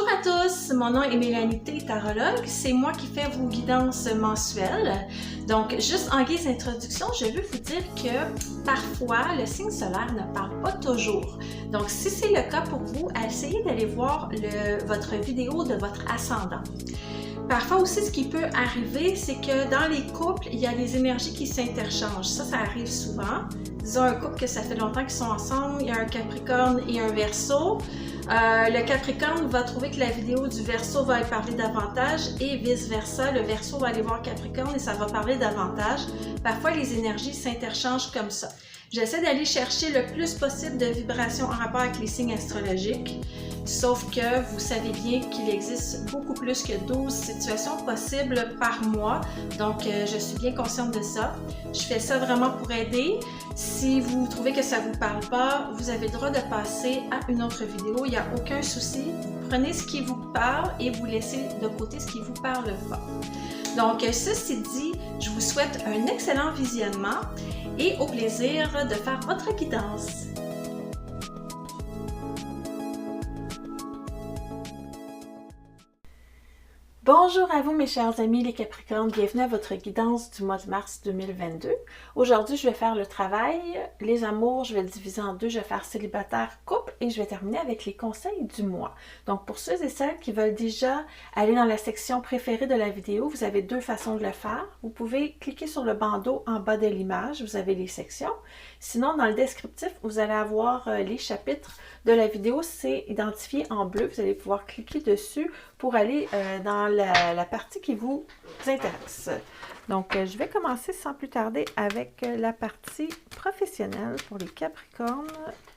Bonjour à tous, mon nom est Mélanie T, tarologue. C'est moi qui fais vos guidances mensuelles. Donc, juste en guise d'introduction, je veux vous dire que parfois, le signe solaire ne parle pas toujours. Donc, si c'est le cas pour vous, essayez d'aller voir votre vidéo de votre ascendant. Parfois aussi, ce qui peut arriver, c'est que dans les couples, il y a des énergies qui s'interchangent. Ça arrive souvent. Disons un couple que ça fait longtemps qu'ils sont ensemble, il y a un Capricorne et un Verseau. Le Capricorne va trouver que la vidéo du Verseau va lui parler davantage et vice-versa. Le Verseau va aller voir Capricorne et ça va parler davantage. Parfois, les énergies s'interchangent comme ça. J'essaie d'aller chercher le plus possible de vibrations en rapport avec les signes astrologiques. Sauf que vous savez bien qu'il existe beaucoup plus que 12 situations possibles par mois. Donc, je suis bien consciente de ça. Je fais ça vraiment pour aider. Si vous trouvez que ça ne vous parle pas, vous avez le droit de passer à une autre vidéo. Il n'y a aucun souci. Prenez ce qui vous parle et vous laissez de côté ce qui ne vous parle pas. Donc, ceci dit, je vous souhaite un excellent visionnement et au plaisir de faire votre guidance. Bonjour à vous mes chers amis les Capricornes, bienvenue à votre guidance du mois de mars 2022. Aujourd'hui, je vais faire le travail, les amours, je vais le diviser en deux, je vais faire célibataire, couple et je vais terminer avec les conseils du mois. Donc pour ceux et celles qui veulent déjà aller dans la section préférée de la vidéo, vous avez deux façons de le faire. Vous pouvez cliquer sur le bandeau en bas de l'image, vous avez les sections. Sinon, dans le descriptif, vous allez avoir les chapitres de la vidéo, c'est identifié en bleu. Vous allez pouvoir cliquer dessus pour aller dans la partie qui vous intéresse. Donc, je vais commencer sans plus tarder avec la partie professionnelle pour les Capricornes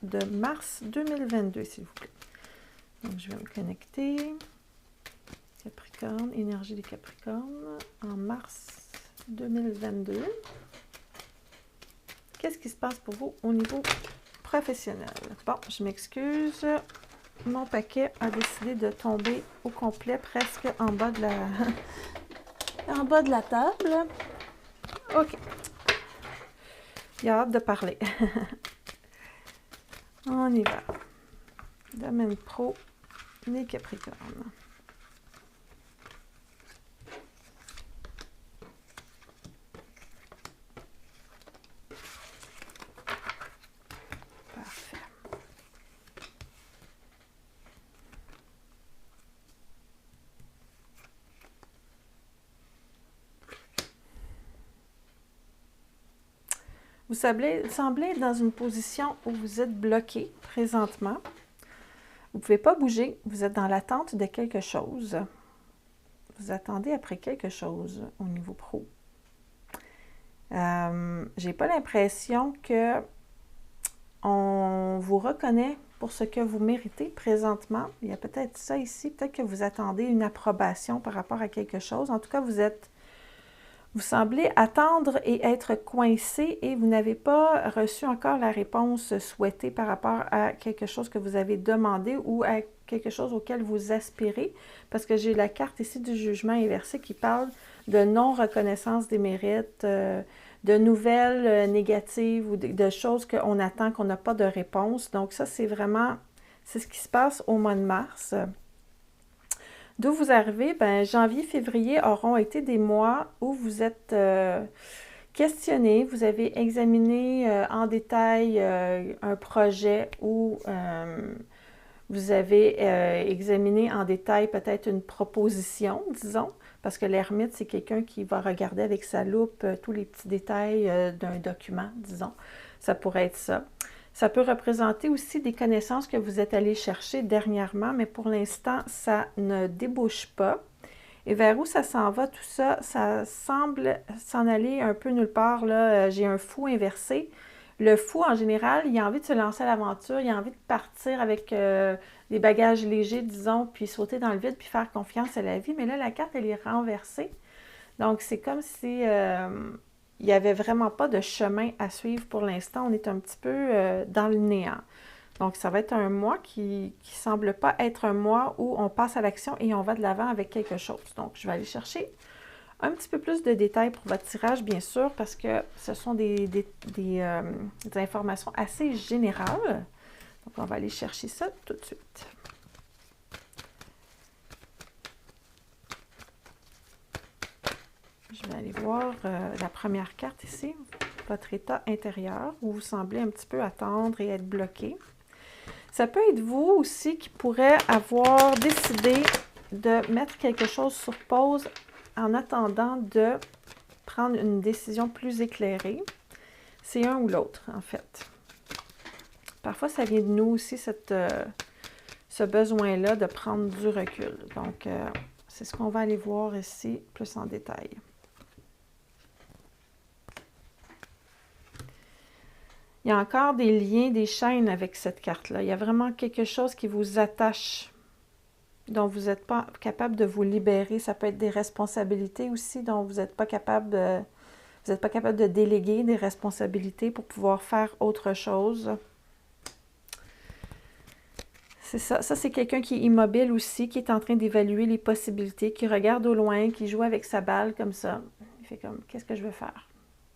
de mars 2022, s'il vous plaît. Donc, je vais me connecter. Capricorne, énergie des Capricornes en mars 2022. Qu'est-ce qui se passe pour vous au niveau professionnel? Bon, je m'excuse. Mon paquet a décidé de tomber au complet, presque en bas de la table. OK. Il a hâte de parler. On y va. Domaine pro, les Capricornes. Vous semblez être dans une position où vous êtes bloqué présentement. Vous ne pouvez pas bouger. Vous êtes dans l'attente de quelque chose. Vous attendez après quelque chose au niveau pro. J'ai pas l'impression que on vous reconnaît pour ce que vous méritez présentement. Il y a peut-être ça ici. Peut-être que vous attendez une approbation par rapport à quelque chose. En tout cas, vous semblez attendre et être coincé et vous n'avez pas reçu encore la réponse souhaitée par rapport à quelque chose que vous avez demandé ou à quelque chose auquel vous aspirez. Parce que j'ai la carte ici du jugement inversé qui parle de non-reconnaissance des mérites, de nouvelles négatives ou de choses qu'on attend, qu'on n'a pas de réponse. Donc ça, c'est ce qui se passe au mois de mars. D'où vous arrivez, ben, janvier, février auront été des mois où vous êtes questionné, vous avez examiné en détail un projet ou vous avez examiné en détail peut-être une proposition, disons, parce que l'ermite, c'est quelqu'un qui va regarder avec sa loupe tous les petits détails d'un document, disons. Ça pourrait être ça. Ça peut représenter aussi des connaissances que vous êtes allé chercher dernièrement, mais pour l'instant, ça ne débouche pas. Et vers où ça s'en va, tout ça, ça semble s'en aller un peu nulle part. Là, j'ai un fou inversé. Le fou, en général, il a envie de se lancer à l'aventure, il a envie de partir avec des bagages légers, disons, puis sauter dans le vide, puis faire confiance à la vie. Mais là, la carte, elle est renversée. Donc, c'est comme si il n'y avait vraiment pas de chemin à suivre pour l'instant. On est un petit peu dans le néant. Donc, ça va être un mois qui ne semble pas être un mois où on passe à l'action et on va de l'avant avec quelque chose. Donc, je vais aller chercher un petit peu plus de détails pour votre tirage, bien sûr, parce que ce sont des informations assez générales. Donc, on va aller chercher ça tout de suite. Je vais aller voir la première carte ici, votre état intérieur, où vous semblez un petit peu attendre et être bloqué. Ça peut être vous aussi qui pourrait avoir décidé de mettre quelque chose sur pause en attendant de prendre une décision plus éclairée. C'est un ou l'autre, en fait. Parfois, ça vient de nous aussi, ce besoin-là de prendre du recul. Donc, c'est ce qu'on va aller voir ici, plus en détail. Il y a encore des liens, des chaînes avec cette carte-là. Il y a vraiment quelque chose qui vous attache, dont vous n'êtes pas capable de vous libérer. Ça peut être des responsabilités aussi, dont vous n'êtes pas capable de déléguer des responsabilités pour pouvoir faire autre chose. C'est ça. Ça, c'est quelqu'un qui est immobile aussi, qui est en train d'évaluer les possibilités, qui regarde au loin, qui joue avec sa balle comme ça. Il fait comme, qu'est-ce que je veux faire?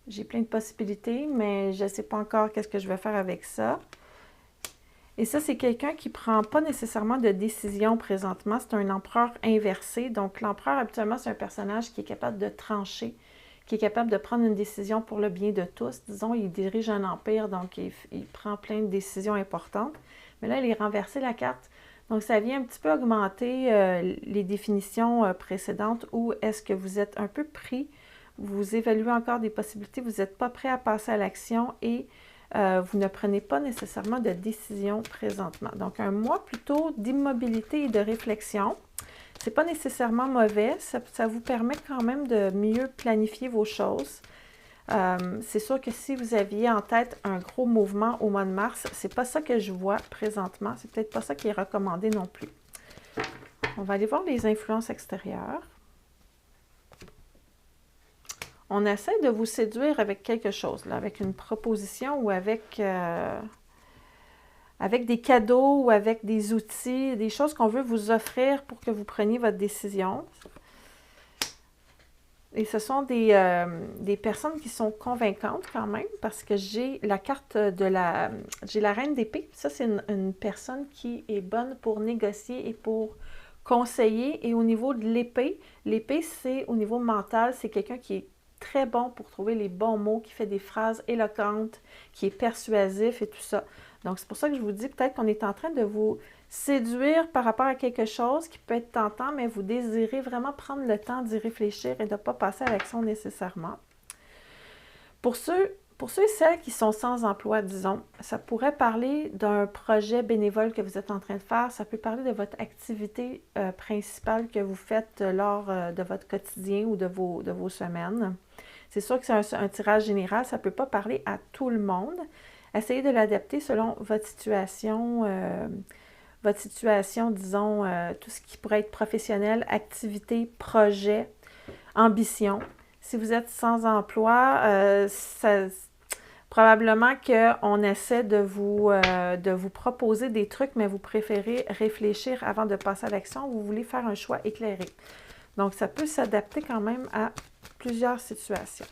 J'ai plein de possibilités, mais je ne sais pas encore qu'est-ce que je vais faire avec ça. Et ça, c'est quelqu'un qui ne prend pas nécessairement de décision présentement. C'est un empereur inversé. Donc, l'empereur, habituellement, c'est un personnage qui est capable de trancher, qui est capable de prendre une décision pour le bien de tous. Disons, il dirige un empire, donc il prend plein de décisions importantes. Mais là, il est renversé la carte. Donc, ça vient un petit peu augmenter les définitions précédentes où est-ce que vous êtes un peu pris. Vous évaluez encore des possibilités, vous n'êtes pas prêt à passer à l'action et vous ne prenez pas nécessairement de décision présentement. Donc, un mois plutôt d'immobilité et de réflexion. Ce n'est pas nécessairement mauvais, ça vous permet quand même de mieux planifier vos choses. C'est sûr que si vous aviez en tête un gros mouvement au mois de mars, c'est pas ça que je vois présentement. C'est peut-être pas ça qui est recommandé non plus. On va aller voir les influences extérieures. On essaie de vous séduire avec quelque chose, là, avec une proposition ou avec des cadeaux ou avec des outils, des choses qu'on veut vous offrir pour que vous preniez votre décision. Et ce sont des personnes qui sont convaincantes quand même, parce que j'ai la carte j'ai la reine d'épée. Ça, c'est une personne qui est bonne pour négocier et pour conseiller. Et au niveau de l'épée, c'est au niveau mental, c'est quelqu'un qui est très bon pour trouver les bons mots, qui fait des phrases éloquentes, qui est persuasif et tout ça. Donc, c'est pour ça que je vous dis peut-être qu'on est en train de vous séduire par rapport à quelque chose qui peut être tentant, mais vous désirez vraiment prendre le temps d'y réfléchir et de ne pas passer à l'action nécessairement. Pour ceux et celles qui sont sans emploi, disons, ça pourrait parler d'un projet bénévole que vous êtes en train de faire. Ça peut parler de votre activité principale que vous faites lors de votre quotidien ou de vos semaines. C'est sûr que c'est un tirage général, ça ne peut pas parler à tout le monde. Essayez de l'adapter selon votre situation, disons, tout ce qui pourrait être professionnel, activité, projet, ambition. Si vous êtes sans emploi, probablement qu'on essaie de vous proposer des trucs, mais vous préférez réfléchir avant de passer à l'action. Vous voulez faire un choix éclairé. Donc, ça peut s'adapter quand même à plusieurs situations.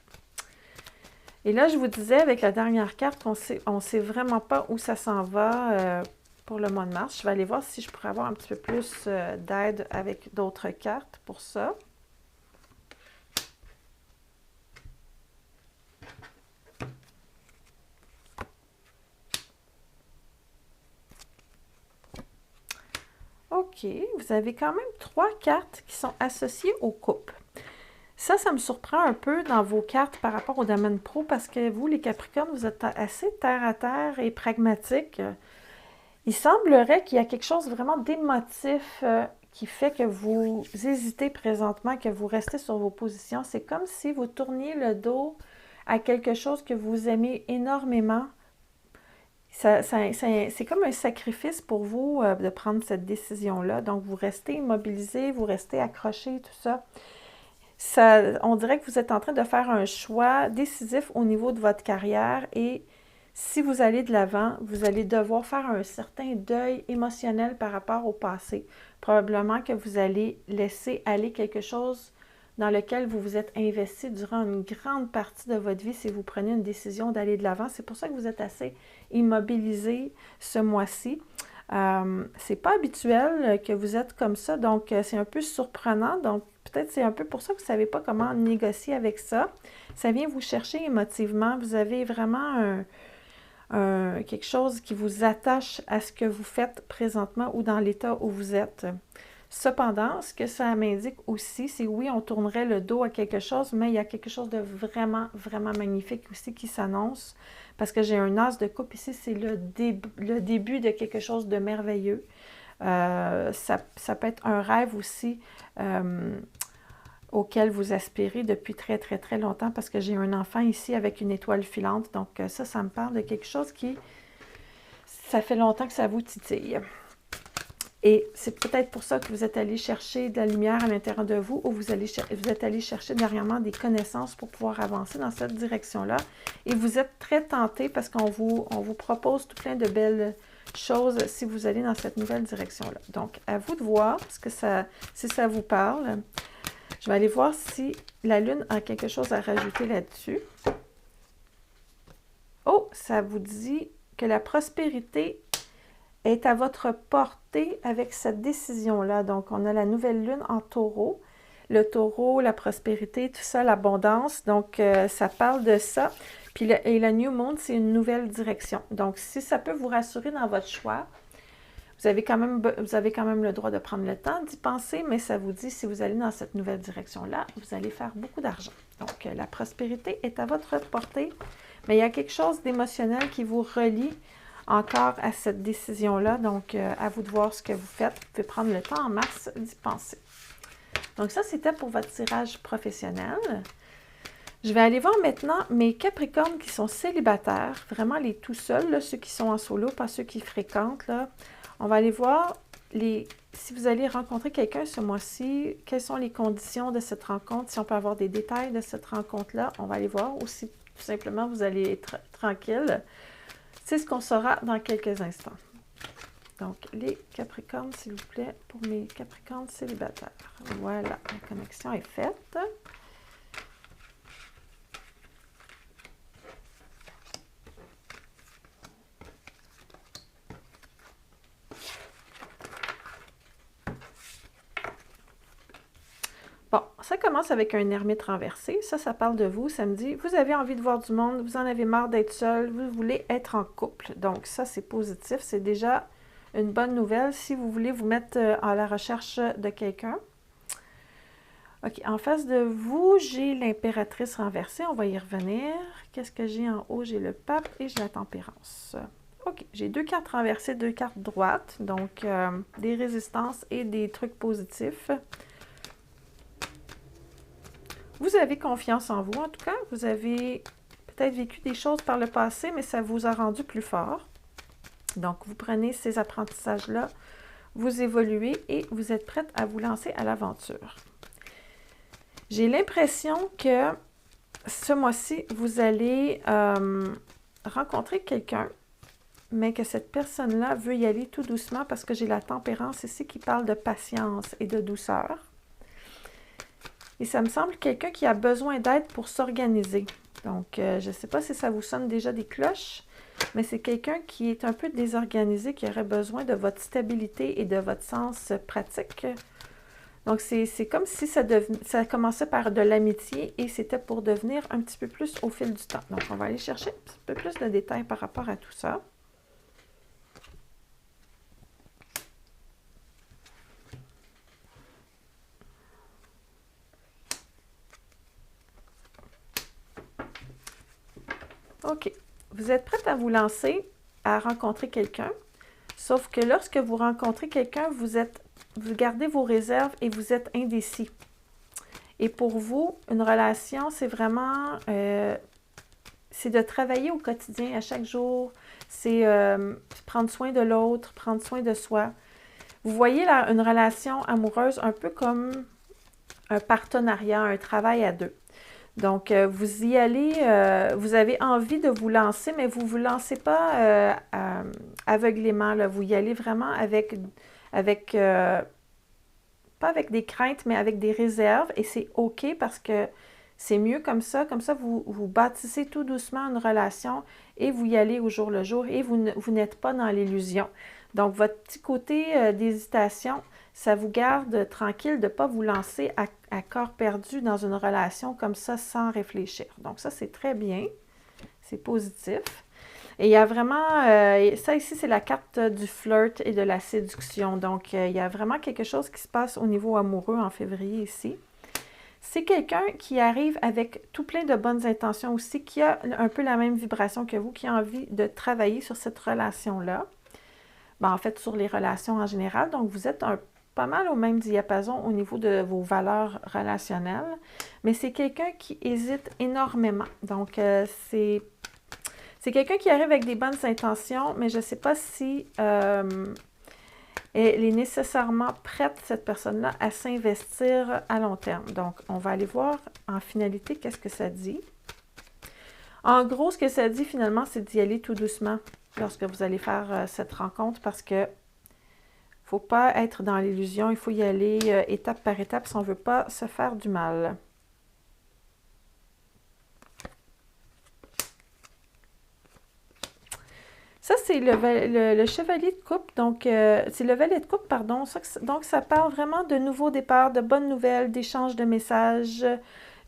Et là, je vous disais avec la dernière carte qu'on ne sait vraiment pas où ça s'en va pour le mois de mars. Je vais aller voir si je pourrais avoir un petit peu plus d'aide avec d'autres cartes pour ça. OK, vous avez quand même 3 cartes qui sont associées au couple. Ça me surprend un peu dans vos cartes par rapport au domaine pro parce que vous, les Capricornes, vous êtes assez terre à terre et pragmatique. Il semblerait qu'il y a quelque chose vraiment d'émotif qui fait que vous hésitez présentement, que vous restez sur vos positions. C'est comme si vous tourniez le dos à quelque chose que vous aimez énormément. C'est comme un sacrifice pour vous de prendre cette décision-là. Donc, vous restez immobilisé, vous restez accroché, tout ça. On dirait que vous êtes en train de faire un choix décisif au niveau de votre carrière et si vous allez de l'avant, vous allez devoir faire un certain deuil émotionnel par rapport au passé. Probablement que vous allez laisser aller quelque chose dans lequel vous vous êtes investi durant une grande partie de votre vie si vous prenez une décision d'aller de l'avant. C'est pour ça que vous êtes assez immobilisé ce mois-ci. C'est pas habituel que vous êtes comme ça, donc c'est un peu surprenant. Donc, peut-être c'est un peu pour ça que vous ne savez pas comment négocier avec ça. Ça vient vous chercher émotivement. Vous avez vraiment quelque chose qui vous attache à ce que vous faites présentement ou dans l'état où vous êtes. Cependant, ce que ça m'indique aussi, c'est oui, on tournerait le dos à quelque chose, mais il y a quelque chose de vraiment, vraiment magnifique aussi qui s'annonce. Parce que j'ai un as de coupe ici, c'est le début de quelque chose de merveilleux. Ça peut être un rêve aussi auquel vous aspirez depuis très, très, très longtemps parce que j'ai un enfant ici avec une étoile filante. Donc ça me parle de quelque chose qui, ça fait longtemps que ça vous titille. Et c'est peut-être pour ça que vous êtes allé chercher de la lumière à l'intérieur de vous ou vous êtes allé chercher dernièrement des connaissances pour pouvoir avancer dans cette direction-là. Et vous êtes très tenté parce qu'on vous propose tout plein de belles choses si vous allez dans cette nouvelle direction-là. Donc, à vous de voir si ça vous parle. Je vais aller voir si la Lune a quelque chose à rajouter là-dessus. Oh, ça vous dit que la prospérité est à votre portée avec cette décision-là. Donc, on a la nouvelle Lune en Taureau. Le Taureau, la prospérité, tout ça, l'abondance. Donc, ça parle de ça. Puis, la New Moon, c'est une nouvelle direction. Donc, si ça peut vous rassurer dans votre choix, vous avez quand même le droit de prendre le temps d'y penser, mais ça vous dit, si vous allez dans cette nouvelle direction-là, vous allez faire beaucoup d'argent. Donc, la prospérité est à votre portée, mais il y a quelque chose d'émotionnel qui vous relie encore à cette décision-là. Donc, à vous de voir ce que vous faites. Vous pouvez prendre le temps en mars d'y penser. Donc, ça, c'était pour votre tirage professionnel. Je vais aller voir maintenant mes Capricornes qui sont célibataires, vraiment les tout seuls, là, ceux qui sont en solo, pas ceux qui fréquentent, là. On va aller voir si vous allez rencontrer quelqu'un ce mois-ci, quelles sont les conditions de cette rencontre, si on peut avoir des détails de cette rencontre-là, on va aller voir. Ou si tout simplement vous allez être tranquille. C'est ce qu'on saura dans quelques instants. Donc, les Capricornes, s'il vous plaît, pour mes Capricornes célibataires. Voilà, la connexion est faite. Bon, ça commence avec un ermite renversé. Ça parle de vous. Ça me dit, vous avez envie de voir du monde, vous en avez marre d'être seul, vous voulez être en couple. Donc, ça, c'est positif. C'est déjà une bonne nouvelle si vous voulez vous mettre à la recherche de quelqu'un. OK, en face de vous, j'ai l'impératrice renversée. On va y revenir. Qu'est-ce que j'ai en haut? J'ai le pape et j'ai la tempérance. OK, j'ai 2 cartes renversées, 2 cartes droites. Donc, des résistances et des trucs positifs. Vous avez confiance en vous, en tout cas. Vous avez peut-être vécu des choses par le passé, mais ça vous a rendu plus fort. Donc, vous prenez ces apprentissages-là, vous évoluez et vous êtes prête à vous lancer à l'aventure. J'ai l'impression que ce mois-ci, vous allez rencontrer quelqu'un, mais que cette personne-là veut y aller tout doucement parce que j'ai la tempérance ici qui parle de patience et de douceur. Et ça me semble quelqu'un qui a besoin d'aide pour s'organiser. Donc, je ne sais pas si ça vous sonne déjà des cloches, mais c'est quelqu'un qui est un peu désorganisé, qui aurait besoin de votre stabilité et de votre sens pratique. Donc, c'est comme si ça commençait par de l'amitié et c'était pour devenir un petit peu plus au fil du temps. Donc, on va aller chercher un petit peu plus de détails par rapport à tout ça. OK. Vous êtes prête à vous lancer à rencontrer quelqu'un, sauf que lorsque vous rencontrez quelqu'un, vous gardez vos réserves et vous êtes indécis. Et pour vous, une relation, c'est vraiment, c'est de travailler au quotidien, à chaque jour, c'est prendre soin de l'autre, prendre soin de soi. Vous voyez là, une relation amoureuse un peu comme un partenariat, un travail à deux. Donc, vous y allez, vous avez envie de vous lancer, mais vous ne vous lancez pas aveuglément. Là. Vous y allez vraiment pas avec des craintes, mais avec des réserves. Et c'est OK parce que c'est mieux comme ça. Comme ça, vous bâtissez tout doucement une relation et vous y allez au jour le jour et vous n'êtes pas dans l'illusion. Donc, votre petit côté d'hésitation, ça vous garde tranquille de ne pas vous lancer à corps perdu dans une relation comme ça sans réfléchir. Donc ça, c'est très bien. C'est positif. Et il y a vraiment, ça ici, c'est la carte du flirt et de la séduction. Donc, il y a vraiment quelque chose qui se passe au niveau amoureux en février ici. C'est quelqu'un qui arrive avec tout plein de bonnes intentions aussi, qui a un peu la même vibration que vous, qui a envie de travailler sur cette relation-là. Ben, en fait, sur les relations en général. Donc, vous êtes pas mal au même diapason au niveau de vos valeurs relationnelles. Mais c'est quelqu'un qui hésite énormément. Donc, c'est quelqu'un qui arrive avec des bonnes intentions, mais je ne sais pas si elle est nécessairement prête, cette personne-là, à s'investir à long terme. Donc, on va aller voir en finalité qu'est-ce que ça dit. En gros, ce que ça dit finalement, c'est d'y aller tout doucement lorsque vous allez faire cette rencontre parce que ne faut pas être dans l'illusion, il faut y aller étape par étape si on ne veut pas se faire du mal. Ça, c'est le chevalier de coupe, donc c'est le valet de coupe, pardon. Donc, ça parle vraiment de nouveaux départs, de bonnes nouvelles, d'échanges de messages.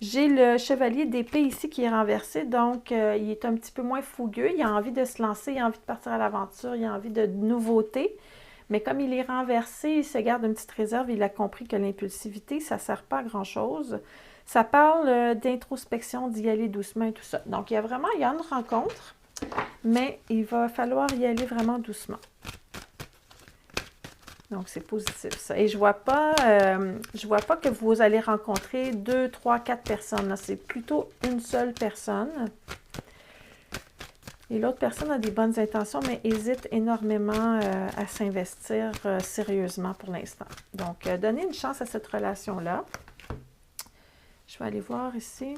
J'ai le chevalier d'épée ici qui est renversé, donc il est un petit peu moins fougueux. Il a envie de se lancer, il a envie de partir à l'aventure, il a envie de nouveautés. Mais comme il est renversé, il se garde une petite réserve. Il a compris que l'impulsivité, ça ne sert pas à grand-chose. Ça parle d'introspection, d'y aller doucement et tout ça. Donc, il y a une rencontre. Mais il va falloir y aller vraiment doucement. Donc, c'est positif, ça. Et je vois pas que vous allez rencontrer 2, 3, 4 personnes. C'est plutôt une seule personne. Et l'autre personne a des bonnes intentions, mais hésite énormément à s'investir sérieusement pour l'instant. Donc, donnez une chance à cette relation-là. Je vais aller voir ici.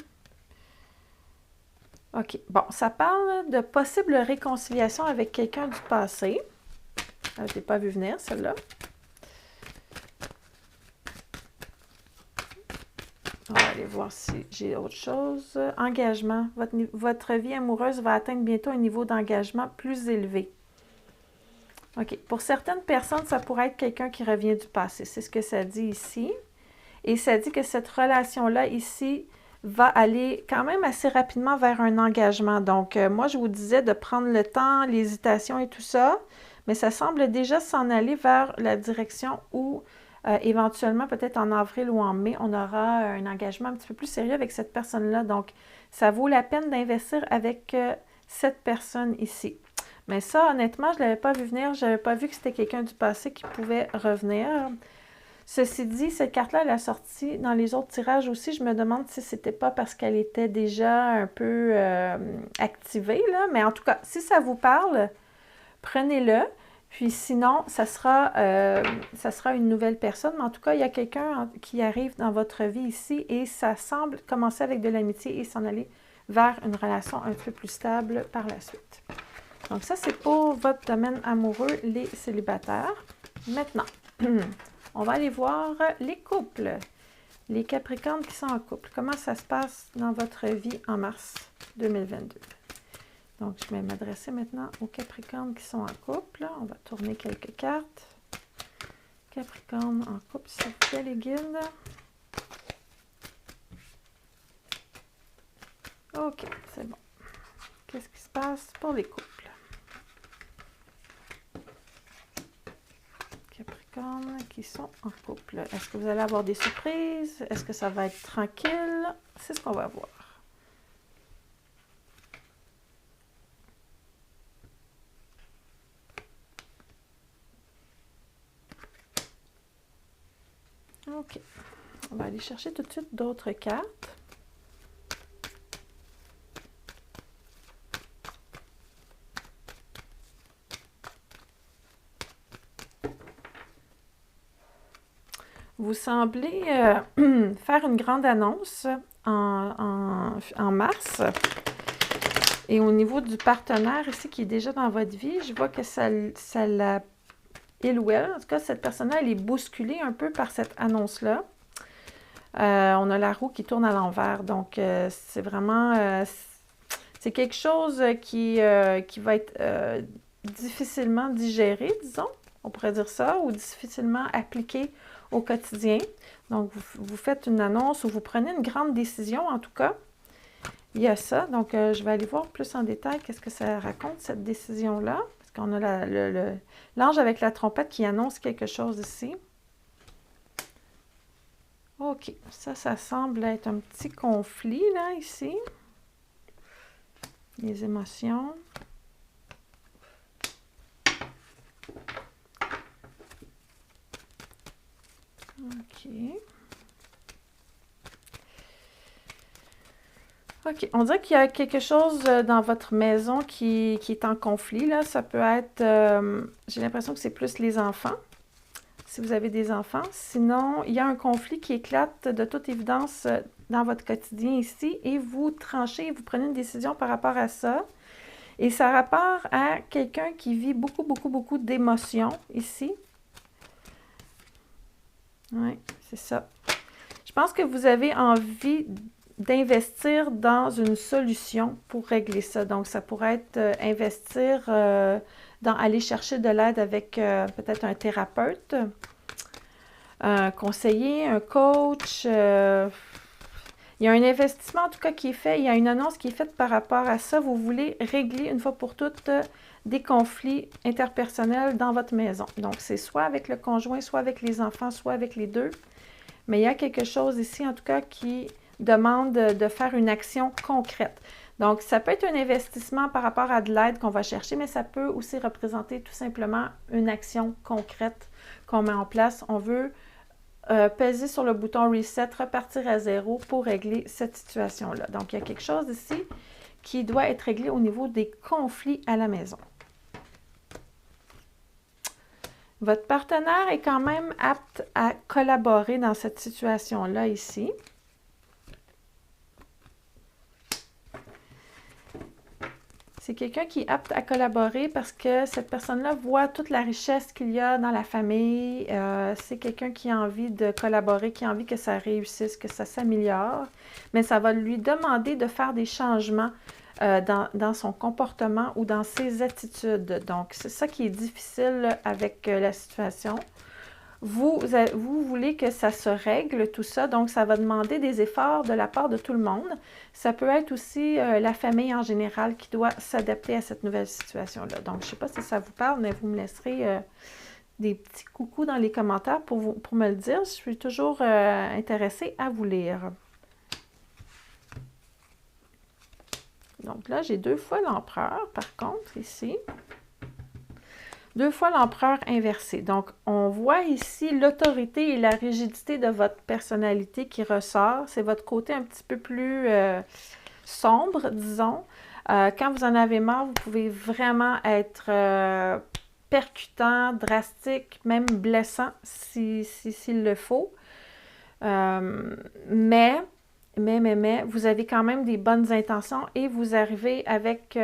OK. Bon, ça parle de possible réconciliation avec quelqu'un du passé. Je ne l'ai pas vu venir, celle-là. On va aller voir si j'ai autre chose. Engagement. Votre vie amoureuse va atteindre bientôt un niveau d'engagement plus élevé. OK. Pour certaines personnes, ça pourrait être quelqu'un qui revient du passé. C'est ce que ça dit ici. Et ça dit que cette relation-là, ici, va aller quand même assez rapidement vers un engagement. Donc, moi, je vous disais de prendre le temps, l'hésitation et tout ça, mais ça semble déjà s'en aller vers la direction où, éventuellement, peut-être en avril ou en mai, on aura un engagement un petit peu plus sérieux avec cette personne-là. Donc, ça vaut la peine d'investir avec cette personne ici. Mais ça, honnêtement, je ne l'avais pas vu venir. Je n'avais pas vu que c'était quelqu'un du passé qui pouvait revenir. Ceci dit, cette carte-là, elle a sorti dans les autres tirages aussi. Je me demande si c'était pas parce qu'elle était déjà un peu activée, là. Mais en tout cas, si ça vous parle, prenez-le. Puis sinon, ça sera une nouvelle personne. Mais en tout cas, il y a quelqu'un qui arrive dans votre vie ici et ça semble commencer avec de l'amitié et s'en aller vers une relation un peu plus stable par la suite. Donc ça, c'est pour votre domaine amoureux, les célibataires. Maintenant, on va aller voir les couples, les Capricornes qui sont en couple. Comment ça se passe dans votre vie en mars 2022? Donc, je vais m'adresser maintenant aux Capricornes qui sont en couple. On va tourner quelques cartes. Capricorne en couple, s'il vous plaît, les guides. OK, c'est bon. Qu'est-ce qui se passe pour les couples? Capricorne qui sont en couple. Est-ce que vous allez avoir des surprises? Est-ce que ça va être tranquille? C'est ce qu'on va voir. OK. On va aller chercher tout de suite d'autres cartes. Vous semblez faire une grande annonce en mars. Et au niveau du partenaire ici qui est déjà dans votre vie, je vois que ça l'a... Il ou elle, en tout cas, cette personne-là, elle est bousculée un peu par cette annonce-là. On a la roue qui tourne à l'envers. Donc, c'est vraiment... c'est quelque chose qui va être difficilement digéré, disons. on pourrait dire ça, ou difficilement appliqué au quotidien. Donc, vous faites une annonce ou vous prenez une grande décision, en tout cas. Il y a ça. Donc, je vais aller voir plus en détail qu'est-ce que ça raconte, cette décision-là. Parce qu'on a l'ange avec la trompette qui annonce quelque chose ici. OK. Ça semble être un petit conflit, là, ici. Les émotions. OK. OK. On dirait qu'il y a quelque chose dans votre maison qui est en conflit, là. Ça peut être... j'ai l'impression que c'est plus les enfants, si vous avez des enfants. Sinon, il y a un conflit qui éclate de toute évidence dans votre quotidien ici et vous tranchez, vous prenez une décision par rapport à ça. Et ça rapporte à quelqu'un qui vit beaucoup d'émotions ici. Oui, c'est ça. Je pense que vous avez envie d'investir dans une solution pour régler ça. Donc, ça pourrait être investir dans aller chercher de l'aide avec peut-être un thérapeute, un conseiller, un coach. Il y a un investissement en tout cas qui est fait. Il y a une annonce qui est faite par rapport à ça. Vous voulez régler une fois pour toutes des conflits interpersonnels dans votre maison. Donc, c'est soit avec le conjoint, soit avec les enfants, soit avec les deux. Mais il y a quelque chose ici, en tout cas, qui demande de faire une action concrète. Donc, ça peut être un investissement par rapport à de l'aide qu'on va chercher, mais ça peut aussi représenter tout simplement une action concrète qu'on met en place. On veut peser sur le bouton Reset, repartir à zéro pour régler cette situation-là. Donc, il y a quelque chose ici qui doit être réglé au niveau des conflits à la maison. Votre partenaire est quand même apte à collaborer dans cette situation-là ici. C'est quelqu'un qui est apte à collaborer parce que cette personne-là voit toute la richesse qu'il y a dans la famille. C'est quelqu'un qui a envie de collaborer, qui a envie que ça réussisse, que ça s'améliore. Mais ça va lui demander de faire des changements dans son comportement ou dans ses attitudes. Donc, c'est ça qui est difficile avec la situation. Vous voulez que ça se règle, tout ça, donc ça va demander des efforts de la part de tout le monde. Ça peut être aussi la famille en général qui doit s'adapter à cette nouvelle situation-là. Donc, je ne sais pas si ça vous parle, mais vous me laisserez des petits coucous dans les commentaires pour me le dire. Je suis toujours intéressée à vous lire. Donc là, j'ai 2 fois l'empereur, par contre, ici. 2 fois l'empereur inversé. Donc, on voit ici l'autorité et la rigidité de votre personnalité qui ressort. C'est votre côté un petit peu plus sombre, disons. Quand vous en avez marre, vous pouvez vraiment être percutant, drastique, même blessant s'il le faut. Mais, vous avez quand même des bonnes intentions et vous arrivez avec...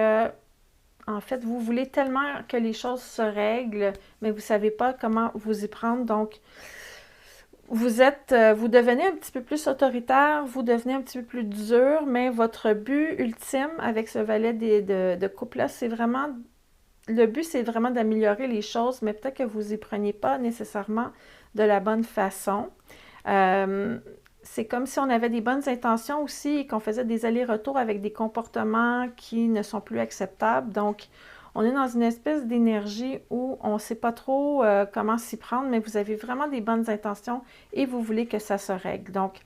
en fait, vous voulez tellement que les choses se règlent, mais vous ne savez pas comment vous y prendre. Donc, vous devenez un petit peu plus autoritaire, vous devenez un petit peu plus dur, mais votre but ultime avec ce valet de couple-là, c'est vraiment... Le but, c'est vraiment d'améliorer les choses, mais peut-être que vous n'y preniez pas nécessairement de la bonne façon. C'est comme si on avait des bonnes intentions aussi et qu'on faisait des allers-retours avec des comportements qui ne sont plus acceptables. Donc, on est dans une espèce d'énergie où on ne sait pas trop comment s'y prendre, mais vous avez vraiment des bonnes intentions et vous voulez que ça se règle. Donc,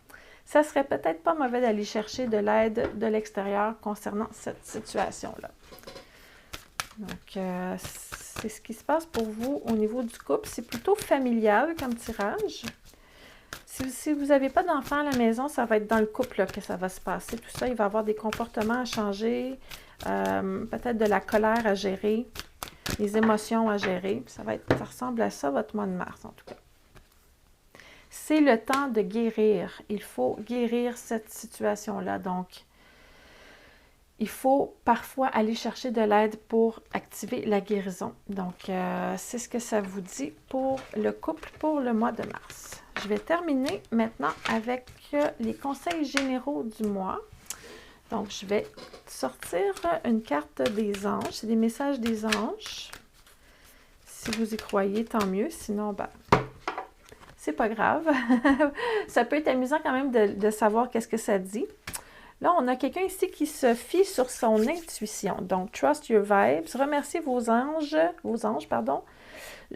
ça serait peut-être pas mauvais d'aller chercher de l'aide de l'extérieur concernant cette situation-là. Donc, c'est ce qui se passe pour vous au niveau du couple. C'est plutôt familial comme tirage. Si vous n'avez pas d'enfants à la maison, ça va être dans le couple là, que ça va se passer. Tout ça, il va y avoir des comportements à changer, peut-être de la colère à gérer, des émotions à gérer. Ça ressemble à ça, votre mois de mars, en tout cas. C'est le temps de guérir. Il faut guérir cette situation-là. Donc, il faut parfois aller chercher de l'aide pour activer la guérison. Donc, c'est ce que ça vous dit pour le couple pour le mois de mars. Je vais terminer maintenant avec les conseils généraux du mois. Donc, je vais sortir une carte des anges. C'est des messages des anges. Si vous y croyez, tant mieux. Sinon, ben, c'est pas grave. Ça peut être amusant quand même de savoir qu'est-ce que ça dit. Là, on a quelqu'un ici qui se fie sur son intuition. Donc, trust your vibes. Remerciez vos anges, pardon.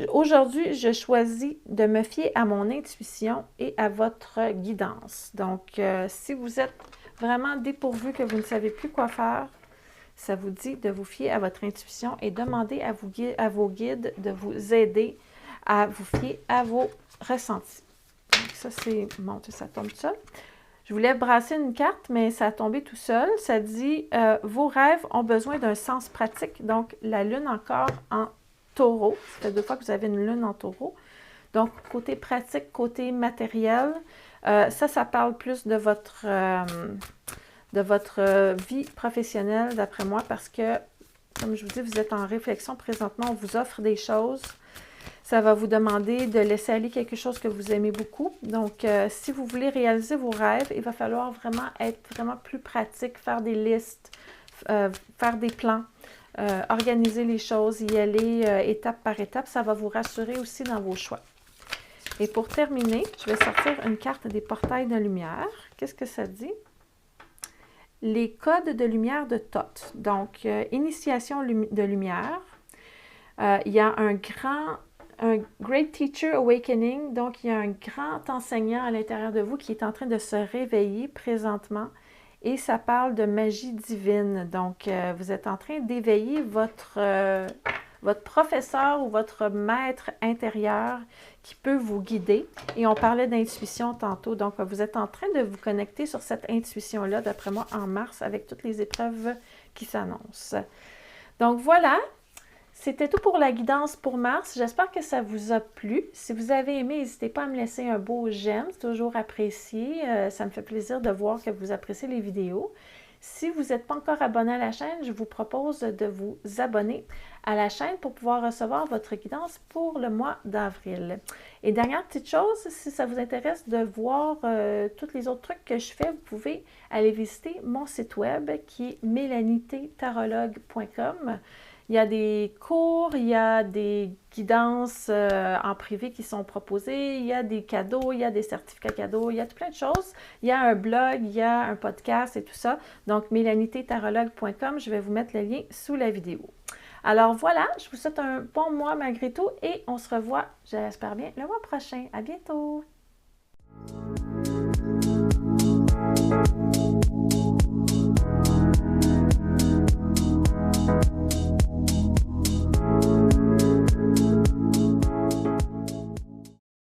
Aujourd'hui, je choisis de me fier à mon intuition et à votre guidance. Donc, si vous êtes vraiment dépourvu, que vous ne savez plus quoi faire, ça vous dit de vous fier à votre intuition et demander à vos guides de vous aider à vous fier à vos ressentis. Donc, ça, c'est... Bon, ça tombe tout seul. Je voulais brasser une carte, mais ça a tombé tout seul. Ça dit « Vos rêves ont besoin d'un sens pratique. » Donc, la lune encore en taureau. Ça fait 2 fois que vous avez une lune en taureau. Donc, côté pratique, côté matériel, ça parle plus de votre vie professionnelle, d'après moi, parce que, comme je vous dis, vous êtes en réflexion présentement. On vous offre des choses. Ça va vous demander de laisser aller quelque chose que vous aimez beaucoup. Donc, si vous voulez réaliser vos rêves, il va falloir vraiment être vraiment plus pratique, faire des listes, faire des plans, organiser les choses, y aller étape par étape. Ça va vous rassurer aussi dans vos choix. Et pour terminer, je vais sortir une carte des portails de lumière. Qu'est-ce que ça dit? Les codes de lumière de Thoth. Donc, initiation de lumière. Il y a un Great Teacher Awakening, donc il y a un grand enseignant à l'intérieur de vous qui est en train de se réveiller présentement et ça parle de magie divine. Donc, vous êtes en train d'éveiller votre professeur ou votre maître intérieur qui peut vous guider. Et on parlait d'intuition tantôt, donc vous êtes en train de vous connecter sur cette intuition-là, d'après moi, en mars, avec toutes les épreuves qui s'annoncent. Donc voilà! C'était tout pour la guidance pour mars. J'espère que ça vous a plu. Si vous avez aimé, n'hésitez pas à me laisser un beau j'aime. C'est toujours apprécié. Ça me fait plaisir de voir que vous appréciez les vidéos. Si vous n'êtes pas encore abonné à la chaîne, je vous propose de vous abonner à la chaîne pour pouvoir recevoir votre guidance pour le mois d'avril. Et dernière petite chose, si ça vous intéresse de voir tous les autres trucs que je fais, vous pouvez aller visiter mon site web qui est melaniettarologue.com. Il y a des cours, il y a des guidances en privé qui sont proposées, il y a des cadeaux, il y a des certificats cadeaux, il y a tout plein de choses. Il y a un blog, il y a un podcast et tout ça. Donc, melaniettarologue.com, je vais vous mettre le lien sous la vidéo. Alors voilà, je vous souhaite un bon mois malgré tout et on se revoit, j'espère bien, le mois prochain. À bientôt!